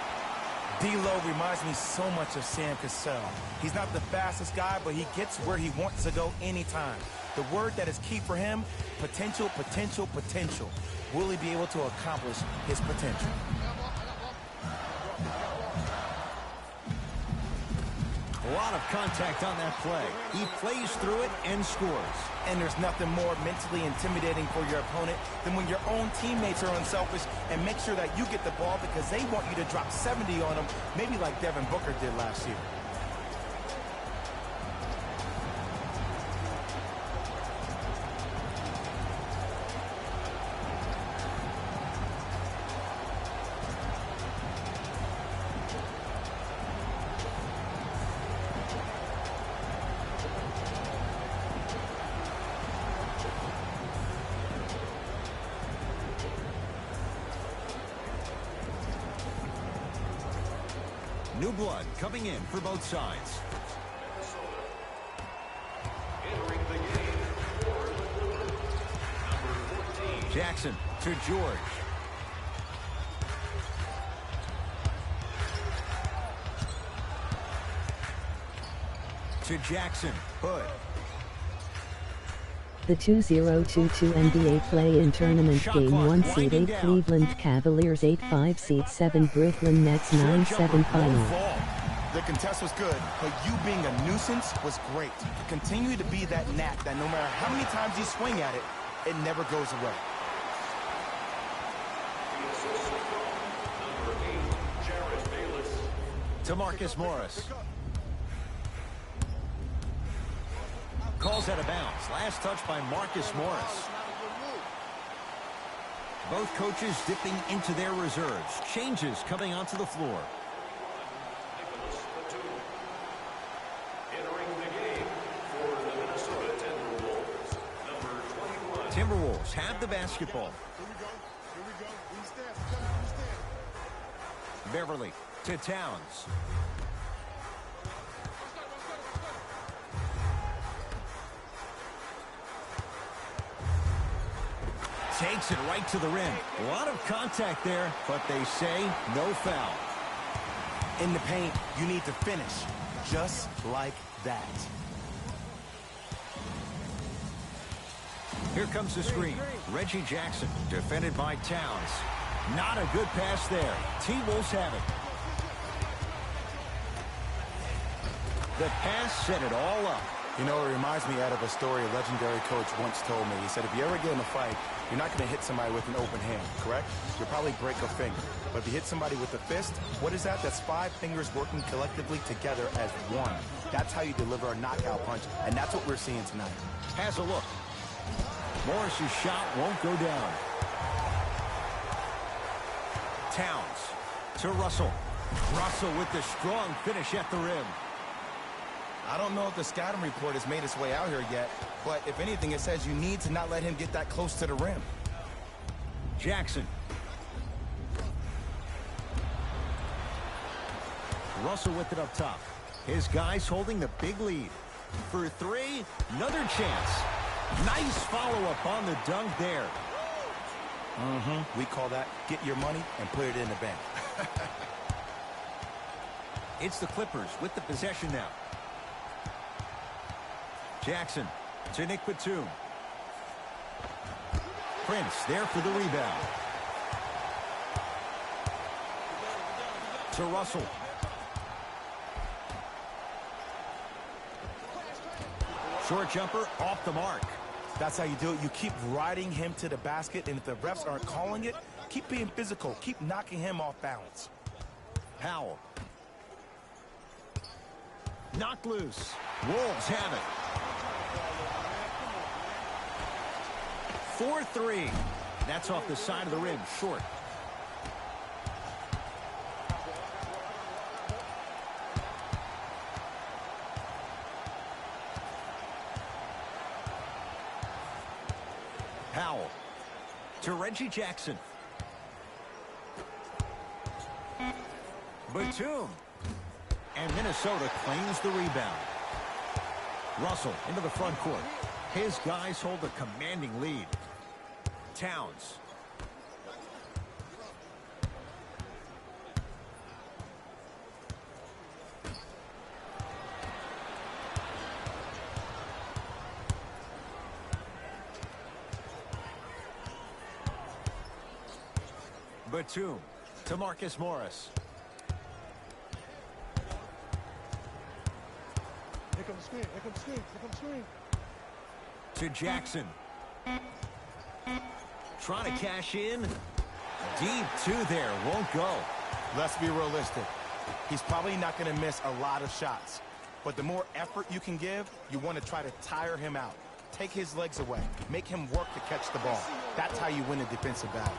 D'Lo reminds me so much of Sam Cassell. He's not the fastest guy, but he gets where he wants to go anytime. The word that is key for him, potential, potential, potential. Will he be able to accomplish his potential? A lot of contact on that play. He plays through it and scores. And there's nothing more mentally intimidating for your opponent than when your own teammates are unselfish and make sure that you get the ball because they want you to drop 70 on them, maybe like Devin Booker did last year. New blood coming in for both sides. Entering the game for the number 14. Jackson to George. To Jackson. Hood. The 2022 NBA Play-In Tournament Game 1 Seed 8 Cleveland Cavaliers 8-5 Seed 7 Brooklyn Nets 9-7 Final. The contest was good, but you being a nuisance was great. Continue to be that gnat that no matter how many times you swing at it, it never goes away. Number 8, Jarrett Bayless. To Marcus Morris. Calls out of bounds. Last touch by Marcus Morris. Both coaches dipping into their reserves. Changes coming onto the floor. Entering the game for the Minnesota Timberwolves, number 21. Timberwolves have the basketball. Here we go. We stand. Beverly to Towns. Takes it right to the rim. A lot of contact there, but they say no foul. In the paint, you need to finish just like that. Here comes the screen. Reggie Jackson, defended by Towns. Not a good pass there. T-Wolves have it. The pass set it all up. You know, it reminds me out of a story a legendary coach once told me. He said, if you ever get in a fight, you're not going to hit somebody with an open hand, correct? You'll probably break a finger. But if you hit somebody with a fist, what is that? That's 5 fingers working collectively together as one. That's how you deliver a knockout punch, and that's what we're seeing tonight. Has a look. Morris's shot won't go down. Towns to Russell. Russell with the strong finish at the rim. I don't know if the scouting report has made its way out here yet, but if anything, it says you need to not let him get that close to the rim. Jackson. Russell with it up top. His guys holding the big lead. For 3, another chance. Nice follow-up on the dunk there. We call that get your money and put it in the bank. It's the Clippers with the possession now. Jackson to Nick Batum. Prince there for the rebound. To Russell. Short jumper off the mark. That's how you do it. You keep riding him to the basket, and if the refs aren't calling it, keep being physical. Keep knocking him off balance. Powell. Knocked loose. Wolves have it. 4-3. That's off the side of the rim, short. to Reggie Jackson. Batum. And Minnesota claims the rebound. Russell into the front court. His guys hold a commanding lead. Towns. Batum to Marcus Morris. Here comes screen. Here comes screen. Here comes screen. To Jackson. Trying to cash in. Deep two there. Won't go. Let's be realistic. He's probably not going to miss a lot of shots. But the more effort you can give, you want to try to tire him out. Take his legs away. Make him work to catch the ball. That's how you win a defensive battle.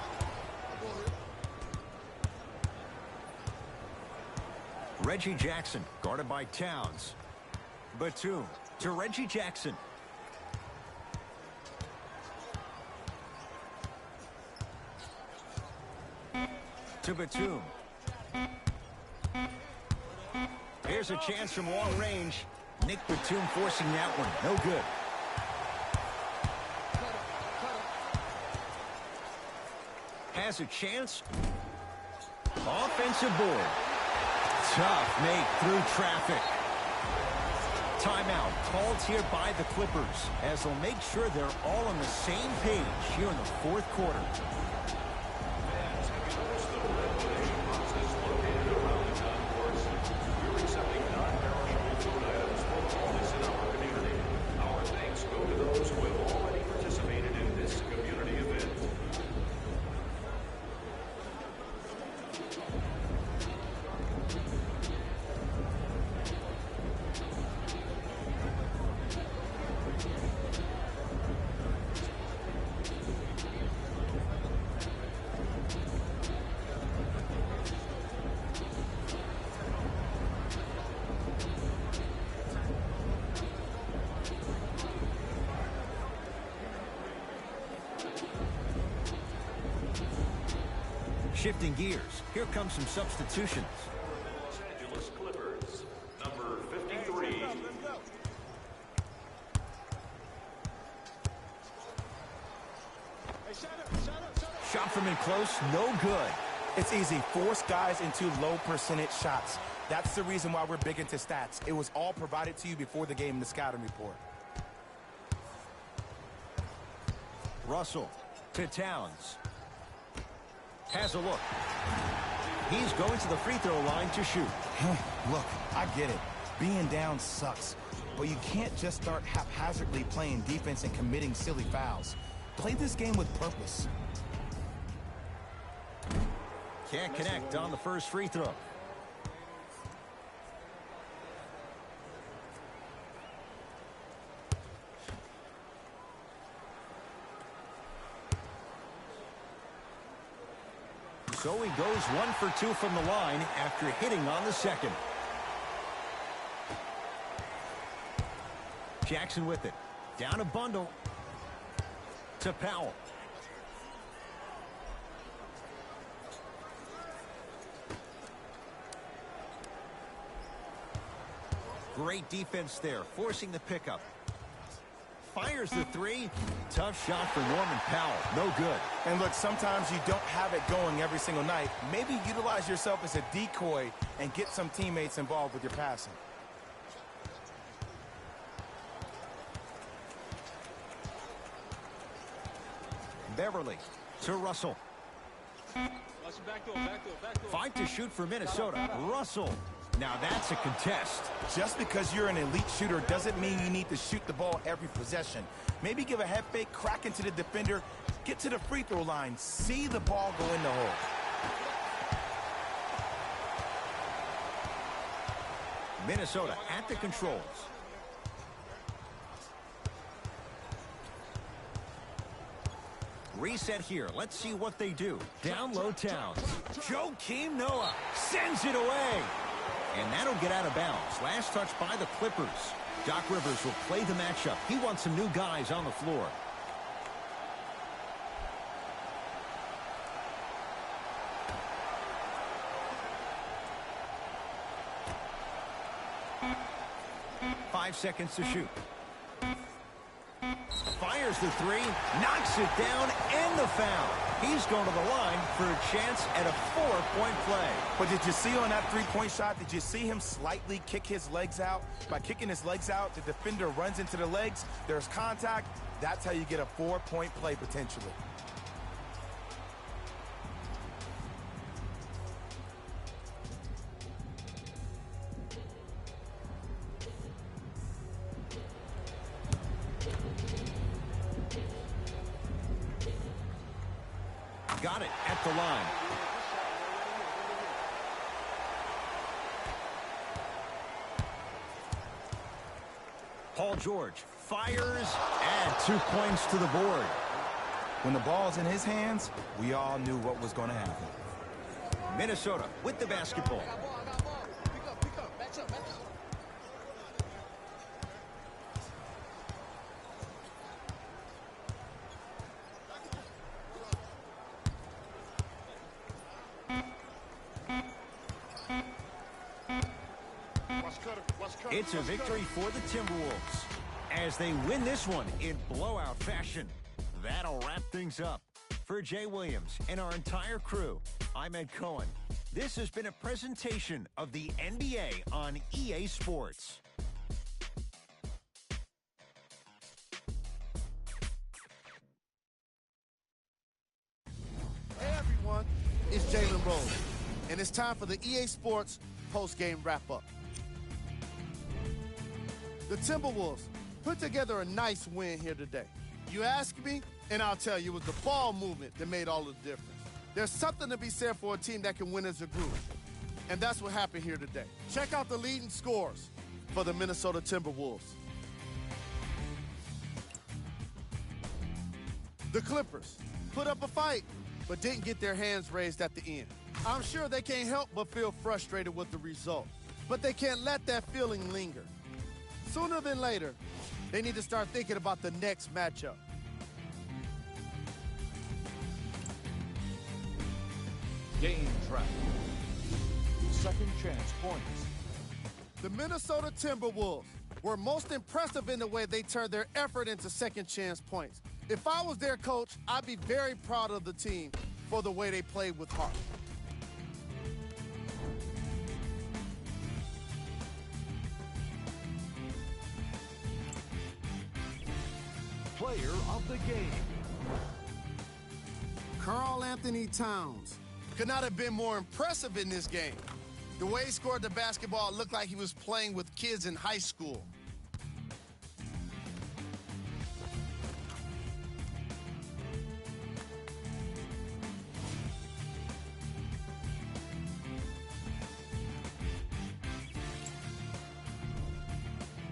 Reggie Jackson guarded by Towns. Batum to Reggie Jackson. To Batum. Here's a chance from long range. Nick Batum forcing that one. No good. Has a chance. Offensive board. Tough make through traffic. Timeout called here by the Clippers as they'll make sure they're all on the same page here in the fourth quarter. Shifting gears, here comes some substitutions. Los Angeles Clippers, number 53. Shot from in close, no good. It's easy. Force guys into low percentage shots. That's the reason why we're big into stats. It was all provided to you before the game in the scouting report. Russell to Towns. Has a look. He's going to the free throw line to shoot. Look, I get it. Being down sucks. But you can't just start haphazardly playing defense and committing silly fouls. Play this game with purpose. Can't connect on the first free throw. So he goes 1 for 2 from the line after hitting on the second. Jackson with it. Down a bundle. To Powell. Great defense there, forcing the pickup. Fires the three. Tough shot for Norman Powell. No good. And look, sometimes you don't have it going every single night. Maybe utilize yourself as a decoy and get some teammates involved with your passing. Beverly to Russell. Fight to shoot for Minnesota. Russell. Now that's a contest. Just because you're an elite shooter doesn't mean you need to shoot the ball every possession. Maybe give a head fake, crack into the defender, get to the free throw line, see the ball go in the hole. Minnesota at the controls. Reset here. Let's see what they do. Down low Towns. Joakim Noah sends it away. And that'll get out of bounds. Last touch by the Clippers. Doc Rivers will play the matchup. He wants some new guys on the floor. 5 seconds to shoot. Fires the three, knocks it down, and the foul. He's going to the line for a chance at a 4-point play. But did you see on that three-point shot, did you see him slightly kick his legs out? By kicking his legs out, the defender runs into the legs, there's contact. That's how you get a 4-point play potentially. Got it at the line. Paul George fires, add 2 points to the board. When the ball's in his hands, we all knew what was going to happen. Minnesota with the basketball. It's a victory for the Timberwolves as they win this one in blowout fashion. That'll wrap things up. For Jay Williams and our entire crew, I'm Ed Cohen. This has been a presentation of the NBA on EA Sports. Hey everyone, it's Jalen Rose, and it's time for the EA Sports post-game wrap-up. The Timberwolves put together a nice win here today. You ask me, and I'll tell you, it was the ball movement that made all the difference. There's something to be said for a team that can win as a group, and that's what happened here today. Check out the leading scores for the Minnesota Timberwolves. The Clippers put up a fight, but didn't get their hands raised at the end. I'm sure they can't help but feel frustrated with the result, but they can't let that feeling linger. Sooner than later, they need to start thinking about the next matchup. Game track. Second chance points. The Minnesota Timberwolves were most impressive in the way they turned their effort into second chance points. If I was their coach, I'd be very proud of the team for the way they played with heart. Player of the game. Karl Anthony Towns could not have been more impressive in this game. The way he scored the basketball looked like he was playing with kids in high school.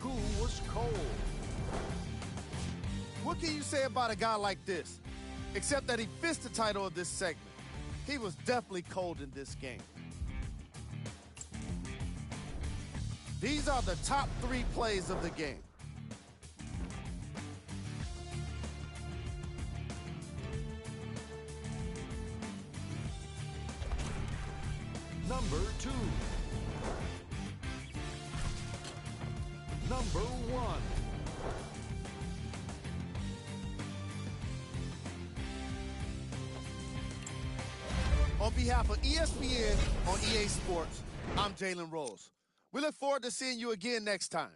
Who was cold? What can you say about a guy like this? Except that he fits the title of this segment. He was definitely cold in this game. These are the top 3 plays of the game. Number 2. Number 1. On behalf of ESPN on EA Sports, I'm Jalen Rose. We look forward to seeing you again next time.